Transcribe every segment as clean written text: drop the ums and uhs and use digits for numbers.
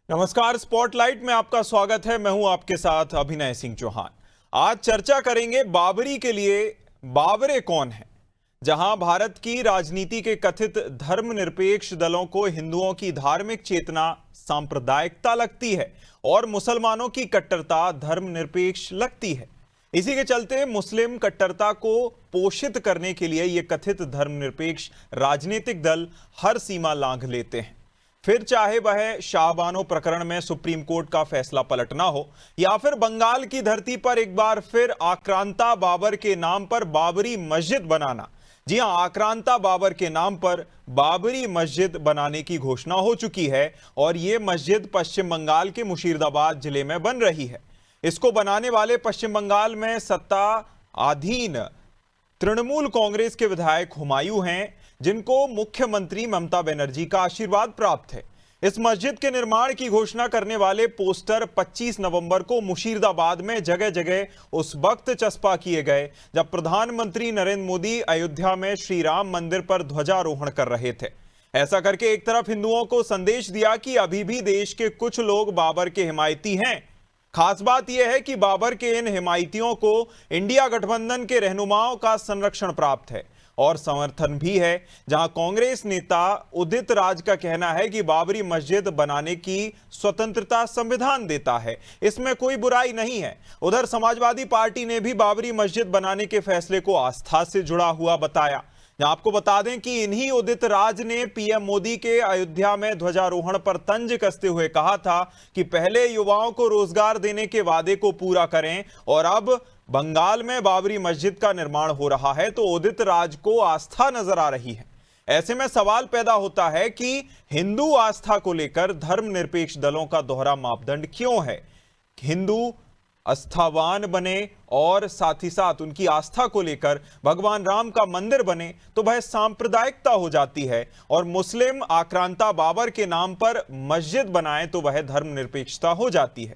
नमस्कार, स्पॉटलाइट में आपका स्वागत है। मैं हूं आपके साथ अभिनय सिंह चौहान। आज चर्चा करेंगे बाबरी के लिए बाबरे कौन है। जहां भारत की राजनीति के कथित धर्मनिरपेक्ष दलों को हिंदुओं की धार्मिक चेतना सांप्रदायिकता लगती है और मुसलमानों की कट्टरता धर्मनिरपेक्ष लगती है। इसी के चलते मुस्लिम कट्टरता को पोषित करने के लिए ये कथित धर्मनिरपेक्ष राजनीतिक दल हर सीमा लांघ लेते हैं। फिर चाहे वह शाहबानो प्रकरण में सुप्रीम कोर्ट का फैसला पलटना हो या फिर बंगाल की धरती पर एक बार फिर आक्रांता बाबर के नाम पर बाबरी मस्जिद बनाना। जी हां, आक्रांता बाबर के नाम पर बाबरी मस्जिद बनाने की घोषणा हो चुकी है और यह मस्जिद पश्चिम बंगाल के मुशीरदाबाद जिले में बन रही है। इसको बनाने वाले पश्चिम बंगाल में सत्ता अधीन तृणमूल कांग्रेस के विधायक हुमायूं हैं, जिनको मुख्यमंत्री ममता बनर्जी का आशीर्वाद प्राप्त है। इस मस्जिद के निर्माण की घोषणा करने वाले पोस्टर 25 नवंबर को मुशीरदाबाद में जगह जगह उस वक्त चस्पा किए गए जब प्रधानमंत्री नरेंद्र मोदी अयोध्या में श्री राम मंदिर पर ध्वजारोहण कर रहे थे। ऐसा करके एक तरफ हिंदुओं को संदेश दिया कि अभी भी देश के कुछ लोग बाबर के हिमायती हैं। खास बात यह है कि बाबर के इन हिमायतियों को इंडिया गठबंधन के रहनुमाओं का संरक्षण प्राप्त है और समर्थन भी है। जहां कांग्रेस नेता उदित राज का कहना है कि बाबरी मस्जिद बनाने की स्वतंत्रता संविधान देता है, इसमें कोई बुराई नहीं है। उधर समाजवादी पार्टी ने भी बाबरी मस्जिद बनाने के फैसले को आस्था से जुड़ा हुआ बताया। आपको बता दें कि इन्हीं उदित राज ने पीएम मोदी के अयोध्या में ध्वजारोहण पर तंज कसते हुए कहा था कि पहले युवाओं को रोजगार देने के वादे को पूरा करें और अब बंगाल में बाबरी मस्जिद का निर्माण हो रहा है तो उदित राज को आस्था नजर आ रही है। ऐसे में सवाल पैदा होता है कि हिंदू आस्था को लेकर धर्मनिरपेक्ष दलों का दोहरा मापदंड क्यों है। हिंदू आस्थावान बने और साथ ही साथ उनकी आस्था को लेकर भगवान राम का मंदिर बने तो वह सांप्रदायिकता हो जाती है, और मुस्लिम आक्रांता बाबर के नाम पर मस्जिद बनाए तो वह धर्मनिरपेक्षता हो जाती है।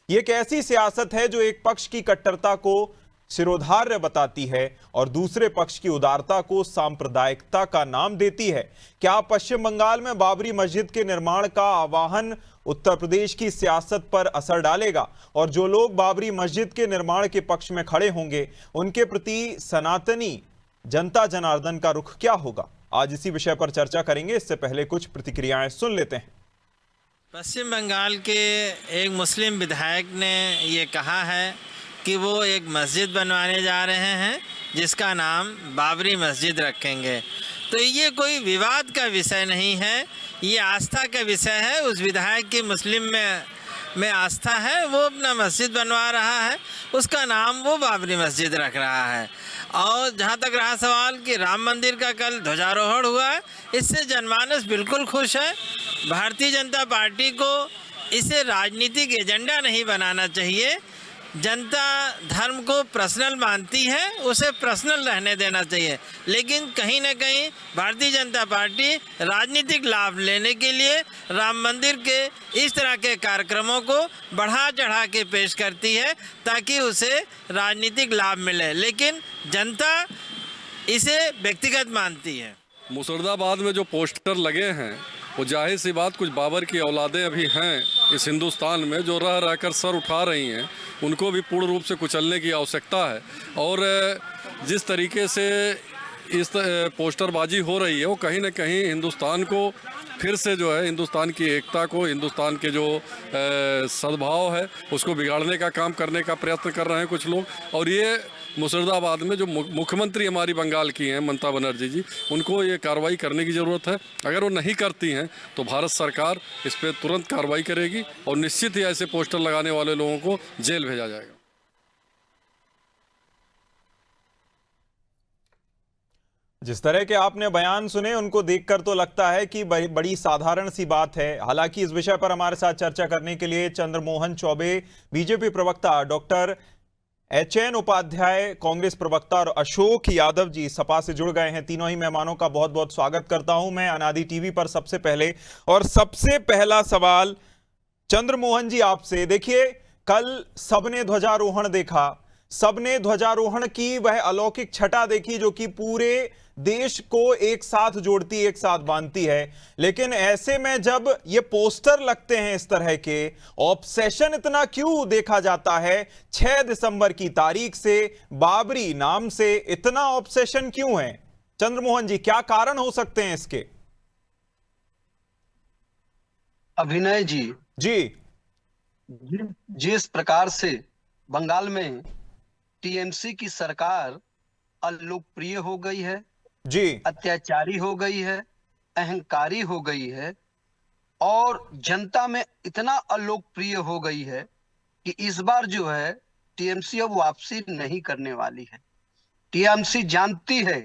यह एक ऐसी सियासत है जो एक पक्ष की कट्टरता को सिरोधार्य बताती है और दूसरे पक्ष की उदारता को सांप्रदायिकता का नाम देती है। क्या पश्चिम बंगाल में बाबरी मस्जिद के निर्माण का आह्वान उत्तर प्रदेश की सियासत पर असर डालेगा, और जो लोग बाबरी मस्जिद के निर्माण के पक्ष में खड़े होंगे उनके प्रति सनातनी जनता जनार्दन का रुख क्या होगा? आज इसी विषय पर चर्चा करेंगे। इससे पहले कुछ प्रतिक्रियाएं सुन लेते हैं। पश्चिम बंगाल के एक मुस्लिम विधायक ने ये कहा है कि वो एक मस्जिद बनवाने जा रहे हैं जिसका नाम बाबरी मस्जिद रखेंगे। तो ये कोई विवाद का विषय नहीं है, ये आस्था का विषय है। उस विधायक की मुस्लिम में आस्था है, वो अपना मस्जिद बनवा रहा है, उसका नाम वो बाबरी मस्जिद रख रहा है। और जहाँ तक रहा सवाल कि राम मंदिर का कल ध्वजारोहण हुआ है, इससे जनमानस बिल्कुल खुश है। भारतीय जनता पार्टी को इसे राजनीतिक एजेंडा नहीं बनाना चाहिए। जनता धर्म को पर्सनल मानती है, उसे पर्सनल रहने देना चाहिए। लेकिन कहीं ना कहीं भारतीय जनता पार्टी राजनीतिक लाभ लेने के लिए राम मंदिर के इस तरह के कार्यक्रमों को बढ़ा चढ़ा के पेश करती है ताकि उसे राजनीतिक लाभ मिले, लेकिन जनता इसे व्यक्तिगत मानती है। मुशीरदाबाद में जो पोस्टर लगे हैं वो जाहिर सी बात, कुछ बाबर की औलादें अभी हैं इस हिंदुस्तान में जो रह रहकर सर उठा रही हैं, उनको भी पूर्ण रूप से कुचलने की आवश्यकता है। और जिस तरीके से इस पोस्टरबाजी हो रही है वो कहीं ना कहीं हिंदुस्तान को फिर से जो है, हिंदुस्तान की एकता को, हिंदुस्तान के जो सद्भाव है उसको बिगाड़ने का काम करने का प्रयत्न कर रहे हैं कुछ लोग। और ये मुशीरदाबाद में जो मुख्यमंत्री हमारी बंगाल की हैं ममता बनर्जी जी, उनको ये कार्रवाई करने की ज़रूरत है। अगर वो नहीं करती हैं तो भारत सरकार इस पर तुरंत कार्रवाई करेगी और निश्चित ही ऐसे पोस्टर लगाने वाले लोगों को जेल भेजा जाएगा। जिस तरह के आपने बयान सुने उनको देखकर तो लगता है कि बड़ी साधारण सी बात है। हालांकि इस विषय पर हमारे साथ चर्चा करने के लिए चंद्रमोहन चौबे बीजेपी प्रवक्ता, डॉक्टर HN उपाध्याय कांग्रेस प्रवक्ता और अशोक यादव जी सपा से जुड़ गए हैं। तीनों ही मेहमानों का बहुत बहुत स्वागत करता हूं मैं अनादि टीवी पर। सबसे पहला सवाल चंद्रमोहन जी आपसे। देखिए, कल सबने ध्वजारोहण देखा, सबने ध्वजारोहण की वह अलौकिक छटा देखी जो कि पूरे देश को एक साथ जोड़ती, एक साथ बांधती है। लेकिन ऐसे में जब ये पोस्टर लगते हैं इस तरह के, ऑब्सेशन इतना क्यों देखा जाता है 6 दिसंबर की तारीख से, बाबरी नाम से इतना ऑब्सेशन क्यों है? चंद्रमोहन जी, क्या कारण हो सकते हैं इसके? अभिनय जी, जी जिस प्रकार से बंगाल में टीएमसी की सरकार अलोकप्रिय हो गई है, जी अत्याचारी हो गई है, अहंकारी हो गई है और जनता में इतना अलोकप्रिय हो गई है कि इस बार जो है टीएमसी अब वापसी नहीं करने वाली है। टीएमसी जानती है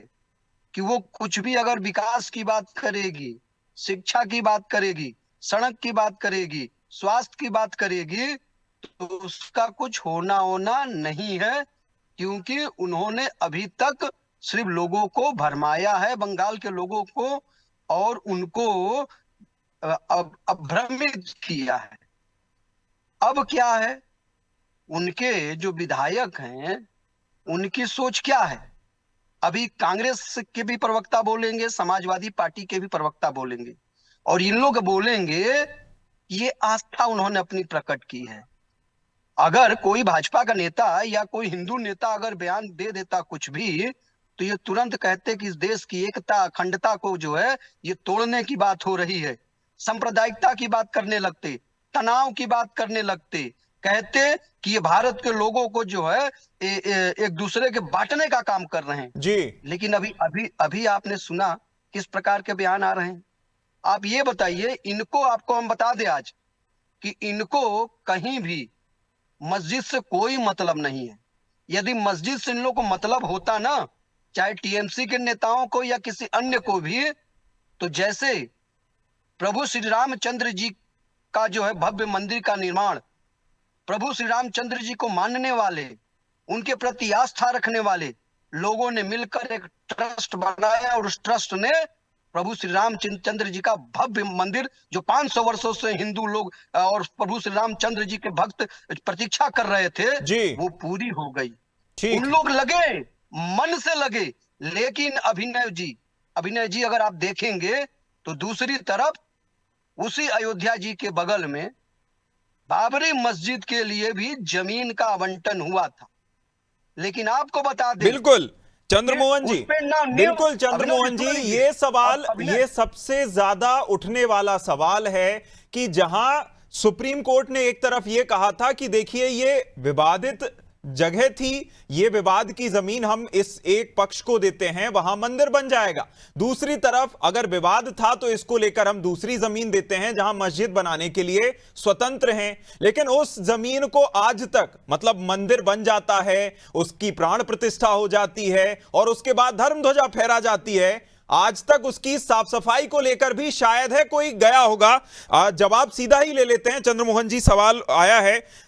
कि वो कुछ भी अगर विकास की बात करेगी, शिक्षा की बात करेगी, सड़क की बात करेगी, स्वास्थ्य की बात करेगी, तो उसका कुछ होना नहीं है, क्योंकि उन्होंने अभी तक सिर्फ लोगों को भरमाया है, बंगाल के लोगों को, और उनको भ्रमित किया है। अब क्या है, उनके जो विधायक हैं उनकी सोच क्या है? अभी कांग्रेस के भी प्रवक्ता बोलेंगे, समाजवादी पार्टी के भी प्रवक्ता बोलेंगे, और इन लोग बोलेंगे ये आस्था उन्होंने अपनी प्रकट की है। अगर कोई भाजपा का नेता या कोई हिंदू नेता अगर बयान दे देता कुछ भी, तो ये तुरंत कहते कि इस देश की एकता अखंडता को जो है ये तोड़ने की बात हो रही है, सांप्रदायिकता की बात करने लगते, तनाव की बात करने लगते, कहते कि ये भारत के लोगों को जो है एक दूसरे के बांटने का काम कर रहे हैं। जी लेकिन अभी अभी अभी आपने सुना किस प्रकार के बयान आ रहे हैं। आप ये बताइए, इनको आपको हम बता दें आज कि इनको कहीं भी मस्जिद से कोई मतलब नहीं है। यदि मस्जिद से इन लोगों को मतलब होता ना, चाहे टीएमसी के नेताओं को या किसी अन्य को भी, तो जैसे प्रभु श्री रामचंद्र जी का जो है भव्य मंदिर का निर्माण, प्रभु श्री रामचंद्र जी को मानने वाले, उनके प्रति आस्था रखने वाले लोगों ने मिलकर एक ट्रस्ट बनाया, और उस ट्रस्ट ने प्रभु श्री रामचंद्र जी का भव्य मंदिर, जो 500 वर्षों से हिंदू लोग और प्रभु श्री रामचंद्र जी के भक्त प्रतीक्षा कर रहे थे, जी वो पूरी हो गई। ठीक उन लोग लगे, मन से लगे। लेकिन अभिनय जी अगर आप देखेंगे तो दूसरी तरफ उसी अयोध्या जी के बगल में बाबरी मस्जिद के लिए भी जमीन का आवंटन हुआ था। लेकिन आपको बता दें, बिल्कुल चंद्रमोहन जी, उस पे ना नींव- बिल्कुल चंद्रमोहन जी, ये सवाल, अभिनय- ये सबसे ज्यादा उठने वाला सवाल है कि जहां सुप्रीम कोर्ट ने एक तरफ ये कहा था कि देखिए ये विवादित जगह थी, ये विवाद की जमीन हम इस एक पक्ष को देते हैं, वहां मंदिर बन जाएगा। दूसरी तरफ अगर विवाद था तो इसको लेकर हम दूसरी जमीन देते हैं जहां मस्जिद बनाने के लिए स्वतंत्र हैं। लेकिन उस जमीन को आज तक, मतलब मंदिर बन जाता है, उसकी प्राण प्रतिष्ठा हो जाती है और उसके बाद धर्म ध्वजा फहरा जाती है, आज तक उसकी साफ सफाई को लेकर भी शायद है कोई गया होगा। जवाब सीधा ही ले लेते हैं। चंद्रमोहन जी, सवाल आया है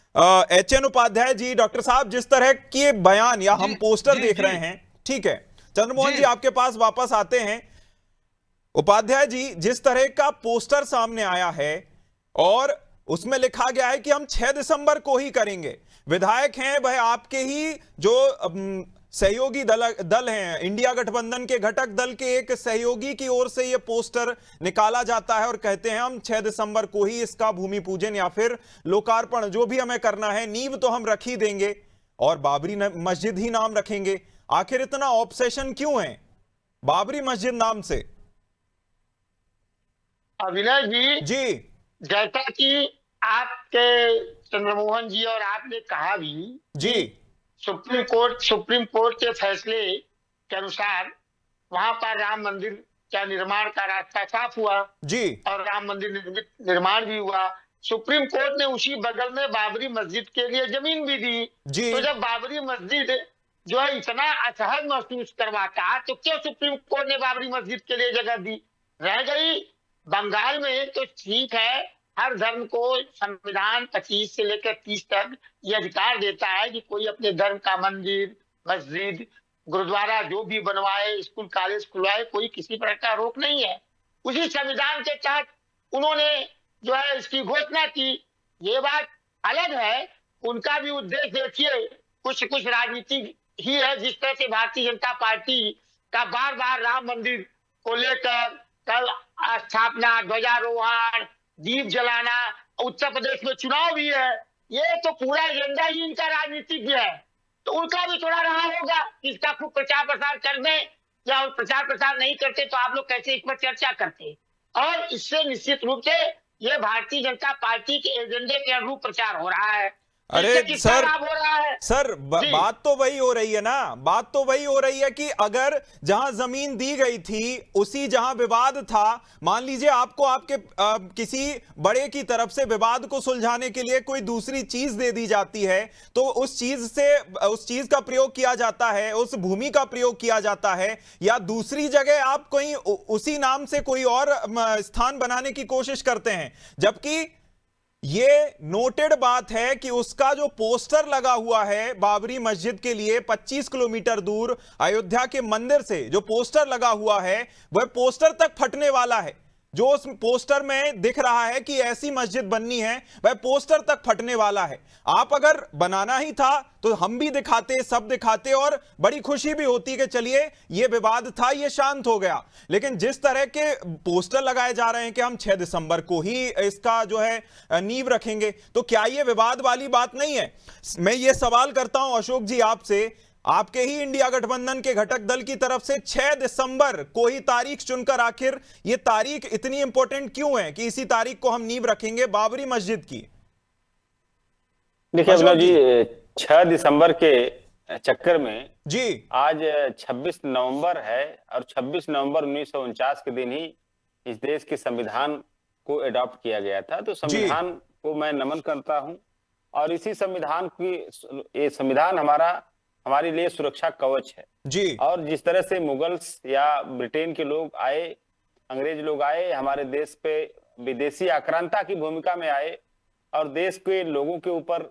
एचएन उपाध्याय जी, डॉक्टर साहब, जिस तरह के बयान या हम पोस्टर देख रहे हैं, ठीक है चंद्रमोहन जी आपके पास वापस आते हैं। उपाध्याय जी, जिस तरह का पोस्टर सामने आया है और उसमें लिखा गया है कि हम 6 दिसंबर को ही करेंगे, विधायक हैं वह आपके ही जो सहयोगी दल हैं, इंडिया गठबंधन के घटक दल के एक सहयोगी की ओर से यह पोस्टर निकाला जाता है और कहते हैं हम 6 दिसंबर को ही इसका भूमि पूजन या फिर लोकार्पण जो भी हमें करना है, नींव तो हम रख ही देंगे और बाबरी मस्जिद ही नाम रखेंगे। आखिर इतना ऑब्सेशन क्यों है बाबरी मस्जिद नाम से? अभिनय जी जैसा कि आपके चंद्रमोहन जी और आपने कहा भी, जी सुप्रीम कोर्ट के फैसले के अनुसार वहां पर राम मंदिर का निर्माण का रास्ता साफ हुआ जी और राम मंदिर निर्माण भी हुआ। सुप्रीम कोर्ट ने उसी बगल में बाबरी मस्जिद के लिए जमीन भी दी। जी तो जब बाबरी मस्जिद जो है इतना असहज महसूस करवाता, तो क्यों सुप्रीम कोर्ट ने बाबरी मस्जिद के लिए जगह दी? रह गई बंगाल में तो ठीक है, हर धर्म को संविधान 25 से लेकर 30 तक ये अधिकार देता है कि कोई अपने धर्म का मंदिर, मस्जिद, गुरुद्वारा जो भी बनवाए, स्कूल कॉलेज खुलवाए, कोई किसी प्रकार का रोक नहीं है। उसी संविधान के तहत उन्होंने जो है इसकी घोषणा की। ये बात अलग है, उनका भी उद्देश्य देखिए कुछ कुछ राजनीति ही है। जिस तरह से भारतीय जनता पार्टी का बार बार राम मंदिर को लेकर कल स्थापना, ध्वजारोहण, दीप जलाना, उत्तर प्रदेश में चुनाव भी है, ये तो पूरा एजेंडा ही इनका राजनीतिक है। तो उनका भी थोड़ा रहा होगा कि इसका खूब प्रचार प्रसार कर दें, या प्रचार प्रसार नहीं करते तो आप लोग कैसे इस पर चर्चा करते। और इससे निश्चित रूप से ये भारतीय जनता पार्टी के एजेंडे के अनुरूप प्रचार हो रहा है। अरे इससे किसका सर, लाभ हो रहा है? सर जी। बात तो वही हो रही है ना, बात तो वही हो रही है कि अगर जहां जमीन दी गई थी उसी जहां विवाद था, मान लीजिए आपको आपके किसी बड़े की तरफ से विवाद को सुलझाने के लिए कोई दूसरी चीज दे दी जाती है, तो उस चीज का प्रयोग किया जाता है, उस भूमि का प्रयोग किया जाता है, या दूसरी जगह आप कोई उसी नाम से कोई और स्थान बनाने की कोशिश करते हैं। जबकि ये नोटेड बात है कि उसका जो पोस्टर लगा हुआ है बाबरी मस्जिद के लिए 25 किलोमीटर दूर अयोध्या के मंदिर से जो पोस्टर लगा हुआ है, वह पोस्टर तक फटने वाला है। जो उस पोस्टर में दिख रहा है कि ऐसी मस्जिद बननी है, वह पोस्टर तक फटने वाला है। आप अगर बनाना ही था तो हम भी दिखाते, सब दिखाते, और बड़ी खुशी भी होती कि चलिए ये विवाद था, ये शांत हो गया। लेकिन जिस तरह के पोस्टर लगाए जा रहे हैं कि हम 6 दिसंबर को ही इसका जो है नींव रखेंगे, तो क्या ये विवाद वाली बात नहीं है? मैं ये सवाल करता हूं अशोक जी आपसे, आपके ही इंडिया गठबंधन के घटक दल की तरफ से 6 दिसंबर को ही तारीख चुनकर आखिर ये तारीख इतनी इंपॉर्टेंट क्यों है कि इसी तारीख को हम नींव रखेंगे बाबरी मस्जिद की? देखिए अभिनव जी, 6 दिसंबर के चक्कर में जी आज 26 नवंबर है, और 26 नवंबर 1949 के दिन ही इस देश के संविधान को एडॉप्ट किया गया था। तो संविधान को मैं नमन करता हूं, और इसी संविधान की, ये संविधान हमारे लिए सुरक्षा कवच है जी। और जिस तरह से मुगल्स या ब्रिटेन के लोग आए, अंग्रेज लोग आए, हमारे देश पे विदेशी आक्रांता की भूमिका में आए और देश के लोगों के ऊपर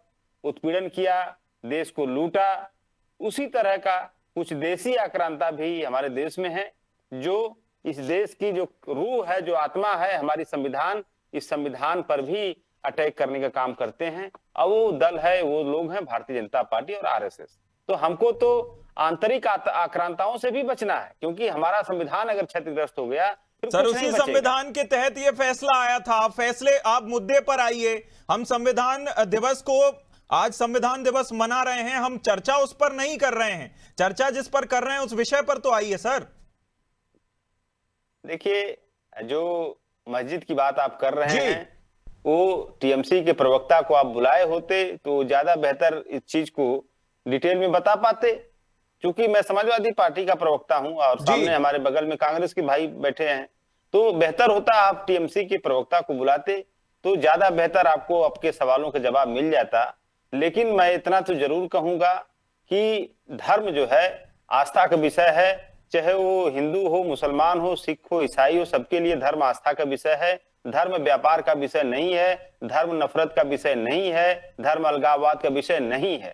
उत्पीड़न किया, देश को लूटा, उसी तरह का कुछ देशी आक्रांता भी हमारे देश में है, जो इस देश की जो रूह है, जो आत्मा है, हमारी संविधान, इस संविधान पर भी अटैक करने का काम करते हैं। और वो दल है, वो लोग हैं भारतीय जनता पार्टी और आरएसएस। तो हमको तो आंतरिक आक्रांताओं से भी बचना है, क्योंकि हमारा संविधान अगर क्षतिग्रस्त हो गया फिर सर कुछ उसी नहीं बचेगा। संविधान के तहत ये फैसला आया था। फैसले, आप मुद्दे पर आइए। हम संविधान दिवस को, आज संविधान दिवस मना रहे हैं, हम चर्चा उस पर नहीं कर रहे हैं, चर्चा जिस पर कर रहे हैं उस विषय पर तो आइए सर। देखिए, जो मस्जिद की बात आप कर रहे हैं, वो टीएमसी के प्रवक्ता को आप बुलाए होते तो ज्यादा बेहतर इस चीज को डिटेल में बता पाते। क्योंकि मैं समाजवादी पार्टी का प्रवक्ता हूं और सामने हमारे बगल में कांग्रेस के भाई बैठे हैं, तो बेहतर होता आप टीएमसी के प्रवक्ता को बुलाते तो ज्यादा बेहतर आपको आपके सवालों का जवाब मिल जाता। लेकिन मैं इतना तो जरूर कहूंगा कि धर्म जो है आस्था का विषय है, चाहे वो हिंदू हो, मुसलमान हो, सिख हो, ईसाई हो, सबके लिए धर्म आस्था का विषय है। धर्म व्यापार का विषय नहीं है, धर्म नफरत का विषय नहीं है, धर्म अलगाववाद का विषय नहीं है।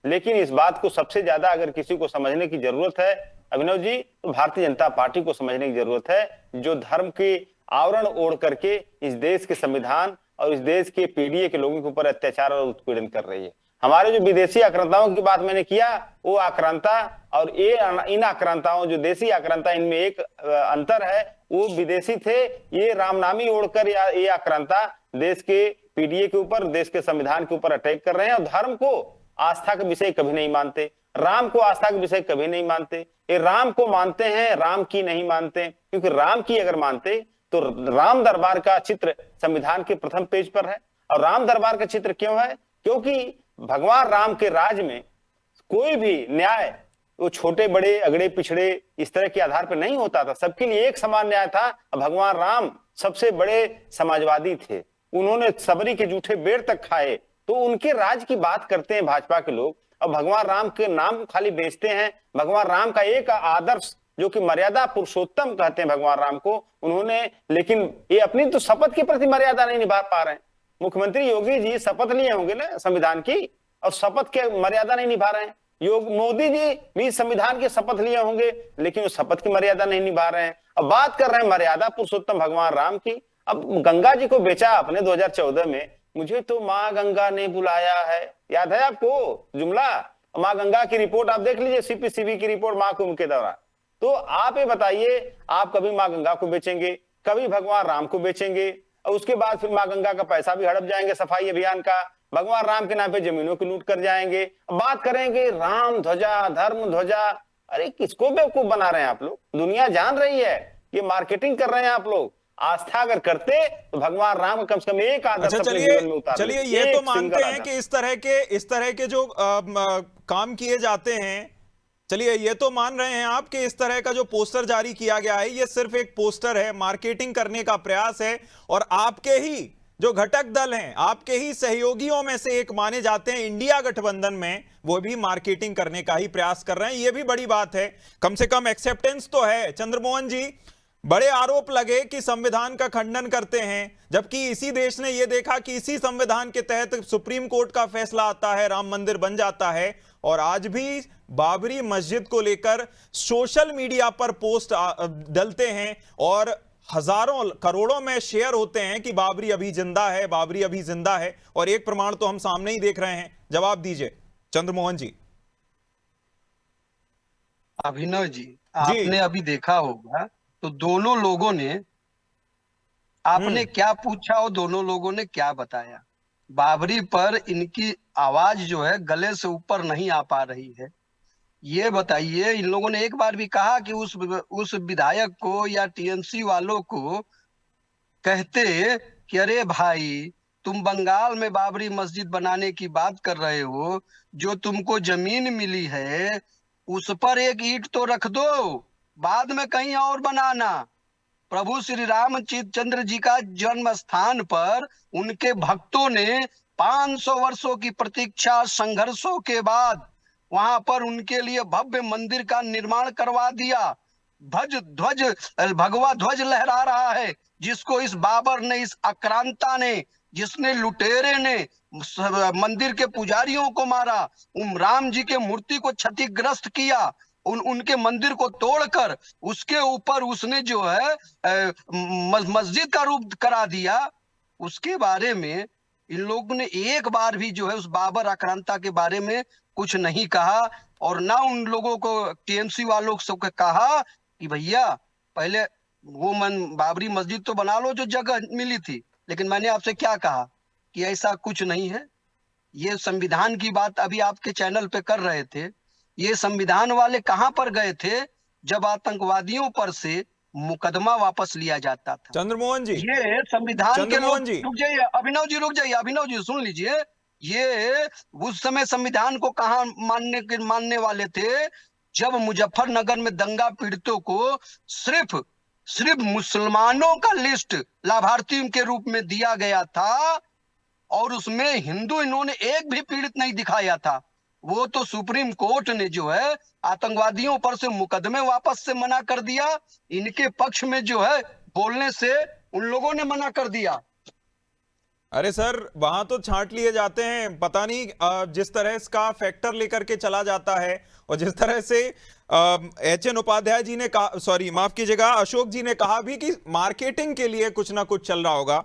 लेकिन इस बात को सबसे ज्यादा अगर किसी को समझने की जरूरत है अभिनव जी, तो भारतीय जनता पार्टी को समझने की जरूरत है, जो धर्म के आवरण ओढ़ करके इस देश के संविधान और इस देश के पीडीए के लोगों के ऊपर अत्याचार और उत्पीड़न कर रही है। हमारे जो विदेशी आक्रांताओं की बात मैंने किया, वो आक्रांता और इन आक्रांताओं, जो देशी आक्रांता, इनमें एक अंतर है, वो विदेशी थे। ये रामनामी ओढ़कर ये आक्रांता देश के पीडीए के ऊपर, देश के संविधान के ऊपर अटैक कर रहे हैं और धर्म को आस्था का विषय कभी नहीं मानते, राम को आस्था का विषय कभी नहीं मानते। ये राम को मानते हैं, राम की नहीं मानते, क्योंकि राम की अगर मानते तो राम दरबार का चित्र संविधान के प्रथम पेज पर है। और राम दरबार का चित्र क्यों है? क्योंकि भगवान राम के राज में कोई भी न्याय वो छोटे बड़े, अगड़े पिछड़े इस तरह के आधार पर नहीं होता था, सबके लिए एक समान न्याय था। भगवान राम सबसे बड़े समाजवादी थे, उन्होंने सबरी के जूठे बेर तक खाए। तो उनके राज की बात करते हैं भाजपा के लोग और भगवान राम के नाम खाली बेचते हैं। भगवान राम का एक आदर्श जो कि मर्यादा पुरुषोत्तम कहते हैं भगवान राम को, उन्होंने, लेकिन ये अपनी तो शपथ के प्रति मर्यादा नहीं निभा पा रहे हैं। मुख्यमंत्री योगी जी शपथ लिए होंगे ना संविधान की, और शपथ के मर्यादा नहीं निभा रहे हैं। मोदी जी भी संविधान के शपथ लिए होंगे, लेकिन वो शपथ की मर्यादा नहीं निभा रहे हैं। अब बात कर रहे हैं मर्यादा पुरुषोत्तम भगवान राम की। अब गंगा जी को बेचा आपने 2014 में, मुझे तो माँ गंगा ने बुलाया है, याद है आपको जुमला? माँ गंगा की रिपोर्ट आप देख लीजिए, सीपीसीबी की रिपोर्ट माँ कुंभ के दौरान। तो आप ये बताइए, आप कभी माँ गंगा को बेचेंगे, कभी भगवान राम को बेचेंगे, और उसके बाद फिर माँ गंगा का पैसा भी हड़प जाएंगे सफाई अभियान का, भगवान राम के नाम पे जमीनों की लूट कर जाएंगे। बात करेंगे राम ध्वजा, धर्म ध्वजा, अरे किसको बेवकूफ बना रहे हैं आप लोग? दुनिया जान रही है, ये मार्केटिंग कर रहे हैं आप लोग। आस्था अगर करते तो भगवान राम कम से कम एक आदर्श अच्छा, अपने जीवन में उतार चलिए लेते, ये तो एक मानते सिंगल हैं कि इस तरह के जो काम किए जाते हैं, चलिए ये तो मान रहे हैं आप कि इस तरह का जो पोस्टर जारी किया गया है ये सिर्फ एक पोस्टर है, मार्केटिंग करने का प्रयास है, और आपके ही जो घटक दल हैं, आपके ही सहयोगियों में से एक माने जाते हैं इंडिया गठबंधन में, वो भी मार्केटिंग करने का ही प्रयास कर रहे हैं। ये भी बड़ी बात है, कम से कम एक्सेप्टेंस तो है। चंद्रमोहन जी, बड़े आरोप लगे कि संविधान का खंडन करते हैं, जबकि इसी देश ने यह देखा कि इसी संविधान के तहत सुप्रीम कोर्ट का फैसला आता है, राम मंदिर बन जाता है, और आज भी बाबरी मस्जिद को लेकर सोशल मीडिया पर पोस्ट डलते हैं और हजारों करोड़ों में शेयर होते हैं कि बाबरी अभी जिंदा है, बाबरी अभी जिंदा है, और एक प्रमाण तो हम सामने ही देख रहे हैं। जवाब दीजिए चंद्रमोहन जी। अभिनव जी, आपने अभी देखा होगा तो दोनों लोगों ने आपने क्या पूछा और दोनों लोगों ने क्या बताया। बाबरी पर इनकी आवाज जो है गले से ऊपर नहीं आ पा रही है। ये बताइए, इन लोगों ने एक बार भी कहा कि उस विधायक को या टीएमसी वालों को कहते कि अरे भाई, तुम बंगाल में बाबरी मस्जिद बनाने की बात कर रहे हो, जो तुमको जमीन मिली है उस पर एक ईंट तो रख दो, बाद में कहीं और बनाना। प्रभु श्री रामचंद्र जी का जन्म स्थान पर उनके भक्तों ने 500 वर्षों की प्रतीक्षा संघर्षों के बाद वहां पर उनके लिए भव्य मंदिर का निर्माण करवा दिया। भगवा ध्वज लहरा रहा है, जिसको इस बाबर ने, इस आक्रांता ने, जिसने लुटेरे ने मंदिर के पुजारियों को मारा, राम जी के मूर्ति को क्षतिग्रस्त किया, उनके मंदिर को तोड़कर उसके ऊपर उसने जो है मस्जिद का रूप करा दिया। उसके बारे में इन लोगों ने एक बार भी जो है उस बाबर आक्रांता के बारे में कुछ नहीं कहा, और ना उन लोगों को, टीएमसी वालों को कहा कि भैया पहले वो बाबरी मस्जिद तो बना लो जो जगह मिली थी। लेकिन मैंने आपसे क्या कहा कि ऐसा कुछ नहीं है। ये संविधान की बात अभी आपके चैनल पे कर रहे थे, ये संविधान वाले कहां पर गए थे जब आतंकवादियों पर से मुकदमा वापस लिया जाता था? चंद्रमोहन जी, ये संविधान के लोग, जी रुक जाइए अभिनव जी, रुक जाइए अभिनव जी, सुन लीजिए। ये उस समय संविधान को कहां मानने वाले थे जब मुजफ्फरनगर में दंगा पीड़ितों को सिर्फ मुसलमानों का लिस्ट लाभार्थियों के रूप में दिया गया था, और उसमें हिंदू इन्होंने एक भी पीड़ित नहीं दिखाया था। वो तो सुप्रीम कोर्ट ने जो है आतंकवादियों पर से मुकदमे वापस से मना कर दिया, इनके पक्ष में जो है बोलने से उन लोगों ने मना कर दिया। अरे सर, वहां तो छांट लिए जाते हैं, पता नहीं जिस तरह इसका फैक्टर लेकर के चला जाता है, और जिस तरह से एचएन उपाध्याय जी ने कहा, सॉरी माफ कीजिएगा, अशोक जी ने कहा भी कि मार्केटिंग के लिए कुछ ना कुछ चल रहा होगा।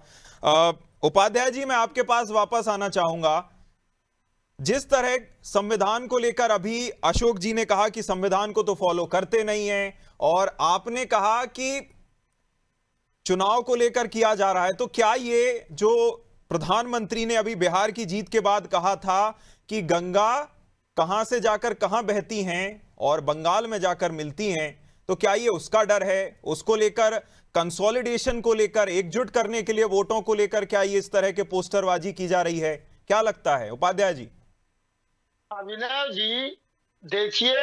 उपाध्याय जी, मैं आपके पास वापस आना चाहूंगा। जिस तरह संविधान को लेकर अभी अशोक जी ने कहा कि संविधान को तो फॉलो करते नहीं है, और आपने कहा कि चुनाव को लेकर किया जा रहा है, तो क्या ये जो प्रधानमंत्री ने अभी बिहार की जीत के बाद कहा था कि गंगा कहां से जाकर कहां बहती हैं और बंगाल में जाकर मिलती हैं, तो क्या ये उसका डर है? उसको लेकर, कंसोलिडेशन को लेकर, एकजुट करने के लिए वोटों को लेकर क्या ये इस तरह के पोस्टरबाजी की जा रही है? क्या लगता है उपाध्याय जी? अभिनव जी, देखिए,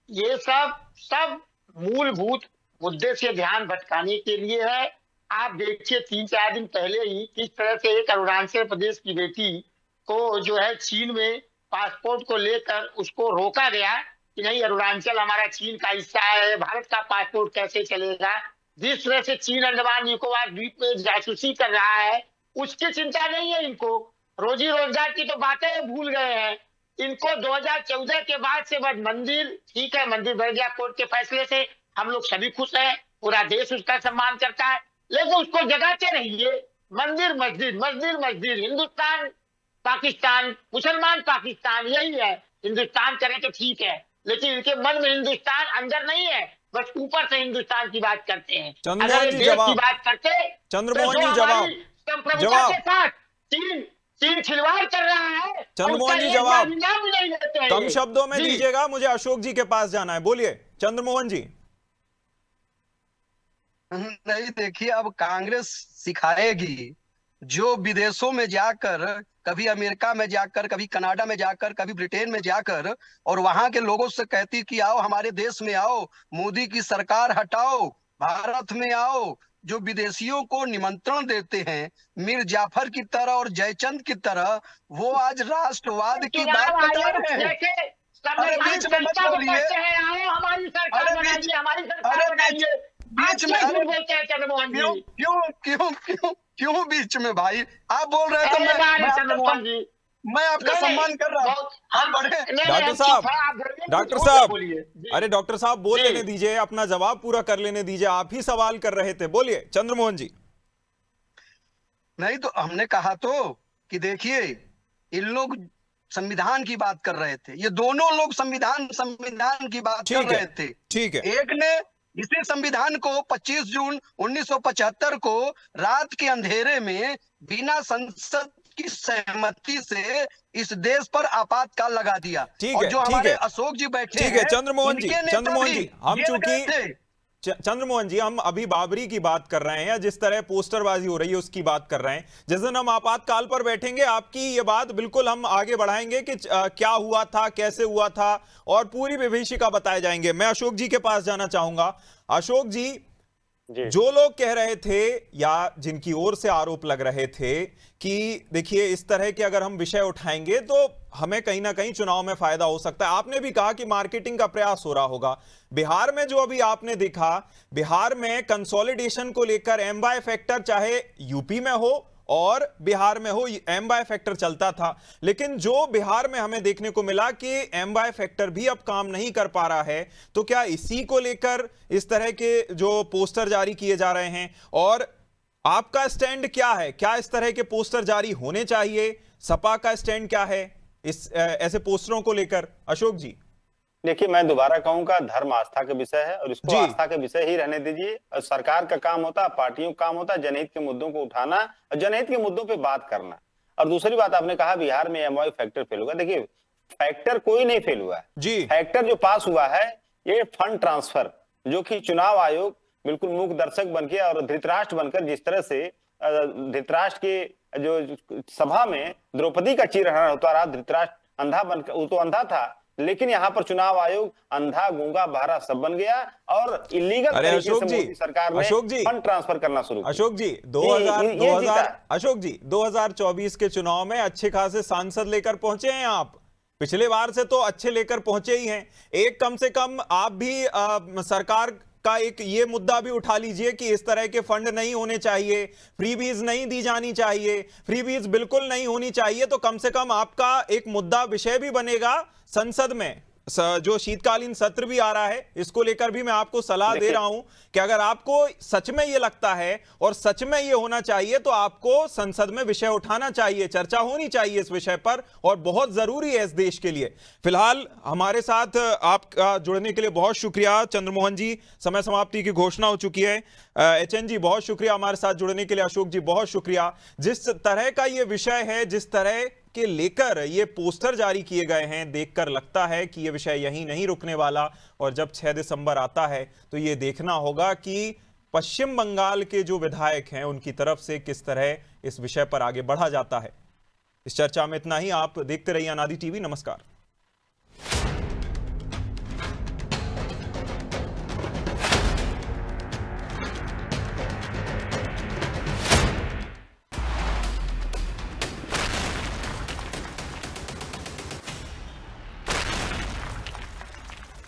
ये सब मूलभूत मुद्दे से ध्यान भटकाने के लिए है। आप देखिए 3-4 दिन पहले ही किस तरह से एक अरुणाचल प्रदेश की बेटी को जो है चीन में पासपोर्ट को लेकर उसको रोका गया कि नहीं, अरुणाचल हमारा चीन का हिस्सा है, भारत का पासपोर्ट कैसे चलेगा। जिस तरह से चीन अंडमान निकोबार द्वीप में जासूसी कर रहा है, उसकी चिंता नहीं है इनको। रोजी रोजगार की तो बातें भूल गए हैं इनको। 2014 के बाद से बस मंदिर, ठीक है मंदिर बढ़ गया कोर्ट के फैसले से, हम लोग सभी खुश हैं, पूरा देश उसका सम्मान करता है, लेकिन उसको जगाते रहिए। मंदिर मस्जिद, मस्जिद मस्जिद, हिंदुस्तान पाकिस्तान, मुसलमान पाकिस्तान, यही है। हिंदुस्तान करे तो ठीक है, लेकिन इनके मन में हिंदुस्तान अंदर नहीं है, बस ऊपर से हिंदुस्तान की बात करते हैं। चंद्रमोहन अगर ये जी देश की जवाब। बात करते चंद्रमोहन तो जो जी जवाब। हमारी संप्रभुता जवाब। के साथ चीन खिलवाड़ कर रहा है, और चंद्रमोहन जी उसका एक जवाब। नाम भी नहीं लेते हैं कम ये। शब्दों में जी। दीजिएगा, मुझे अशोक जी के पास जाना है। बोलिए चंद्रमोहन जी। नहीं, देखिए, अब कांग्रेस सिखाएगी जो विदेशों में जाकर, कभी अमेरिका में जाकर, कभी कनाडा में जाकर, कभी ब्रिटेन में जाकर, और वहां के लोगों से कहती कि आओ हमारे देश में आओ, मोदी की सरकार हटाओ, भारत में आओ, जो विदेशियों को निमंत्रण देते हैं मीर जाफर की तरह और जयचंद की तरह, वो आज राष्ट्रवाद की बात चुनाव बता आयोग रहे हैं। जैसे अरे संवैधानिक बीच में मत संस्था को बोलिए। कहते हैं आओ हमारी सरकार अरे बनाइए, हमारी अरे सरकार बनाइए, बीच में, आप अरे क्यों बोलते हैं चंद्रमोहन क्यों जी? क्यों क्यों क्यों क्यों बीच में भाई? आप बोल रहे हैं तो पहले बार है आपका चंद्रमोहन जी। मैं आपका सम्मान कर रहा हूँ। आप बढ़े। डॉक्टर साहब, डॉक्टर साहब, अरे डॉक्टर साहब बोल जी। लेने दीजिए, अपना जवाब पूरा कर लेने दीजिए। आप ही सवाल कर रहे थे, बोलिए चंद्रमोहन जी। नहीं तो हमने कहा तो कि देखिए, इन लोग संविधान की बात कर रहे थे, ये दोनों लोग संविधान की बात कर ठीक रहे है, थे। ठीक है। एक ने इसी संविधान को 25 जून 1975 को रात के अंधेरे में बिना संसद की सहमति से इस देश पर आपातकाल लगा दिया। ठीक और है, जो ठीक हमारे है। अशोक जी बैठे ठीक है हैं, चंद्रमोहन जी, इनके नेता चंद्रमोहन भी जी, हम जेल गए चूंकि थे। चंद्रमोहन जी, हम अभी बाबरी की बात कर रहे हैं, जिस तरह पोस्टरबाजी हो रही है उसकी बात कर रहे हैं। जिस दिन हम आपातकाल पर बैठेंगे, आपकी ये बात बिल्कुल हम आगे बढ़ाएंगे कि क्या हुआ था, कैसे हुआ था, और पूरी विभीषिका बताए जाएंगे। मैं अशोक जी के पास जाना चाहूंगा। अशोक जी, जो लोग कह रहे थे या जिनकी ओर से आरोप लग रहे थे कि देखिए इस तरह के अगर हम विषय उठाएंगे तो हमें कहीं ना कहीं चुनाव में फायदा हो सकता है, आपने भी कहा कि मार्केटिंग का प्रयास हो रहा होगा। बिहार में जो अभी आपने देखा, बिहार में कंसोलिडेशन को लेकर एम बाय फैक्टर, चाहे यूपी में हो और बिहार में हो, एम बाय फैक्टर चलता था। लेकिन जो बिहार में हमें देखने को मिला कि एम बाय फैक्टर भी अब काम नहीं कर पा रहा है, तो क्या इसी को लेकर इस तरह के जो पोस्टर जारी किए जा रहे हैं, और आपका स्टैंड क्या है? क्या इस तरह के पोस्टर जारी होने चाहिए? सपा का स्टैंड क्या है इस ऐसे पोस्टरों को लेकर? अशोक जी। देखिए, मैं दोबारा कहूंगा, धर्म आस्था का विषय है और इसको आस्था के विषय ही रहने दीजिए। और सरकार का काम होता है, पार्टियों का काम होता है जनहित के मुद्दों को उठाना और जनहित के मुद्दों पे बात करना। और दूसरी बात, आपने कहा बिहार में एमवाई फैक्टर फेल होगा। देखिए, फैक्टर कोई नहीं फेल हुआ है जी। फैक्टर जो पास हुआ है ये फंड ट्रांसफर, जो कि चुनाव आयोग बिल्कुल मूक दर्शक बनके और धृतराष्ट्र बनकर, जिस तरह से धृतराष्ट्र के जो सभा में द्रौपदी का चीरहरण होता रहा, धृतराष्ट्र अंधा बनकर, वो तो अंधा था, लेकिन यहाँ पर चुनाव आयोग अंधा गूंगा बहरा सब बन गया और इलीगल तरीके से मोदी सरकार ने फंड ट्रांसफर करना शुरू किया। अशोक जी, 2024 के चुनाव में अच्छे खासे सांसद लेकर पहुंचे हैं आप। पिछले बार से तो अच्छे लेकर पहुंचे ही हैं। एक कम से कम आप भी सरकार का एक ये मुद्दा भी उठा लीजिए कि इस तरह के फंड नहीं होने चाहिए, फ्रीबीज नहीं दी जानी चाहिए, फ्रीबीज बिल्कुल नहीं होनी चाहिए। तो कम से कम आपका एक मुद्दा विषय भी बनेगा संसद में। जो शीतकालीन सत्र भी आ रहा है, इसको लेकर भी मैं आपको सलाह दे रहा हूं कि अगर आपको सच में ये लगता है और सच में ये होना चाहिए तो आपको संसद में विषय उठाना चाहिए, चर्चा होनी चाहिए इस विषय पर, और बहुत जरूरी है इस देश के लिए। फिलहाल हमारे साथ आपका जुड़ने के लिए बहुत शुक्रिया चंद्रमोहन जी। समय समाप्ति की घोषणा हो चुकी है। एचएन जी बहुत शुक्रिया हमारे साथ जुड़ने के लिए। अशोक जी बहुत शुक्रिया। जिस तरह का ये विषय है, जिस तरह के लेकर ये पोस्टर जारी किए गए हैं, देखकर लगता है कि ये विषय यहीं नहीं रुकने वाला। और जब 6 दिसंबर आता है तो ये देखना होगा कि पश्चिम बंगाल के जो विधायक हैं उनकी तरफ से किस तरह इस विषय पर आगे बढ़ा जाता है। इस चर्चा में इतना ही। आप देखते रहिए अनादि टीवी। नमस्कार।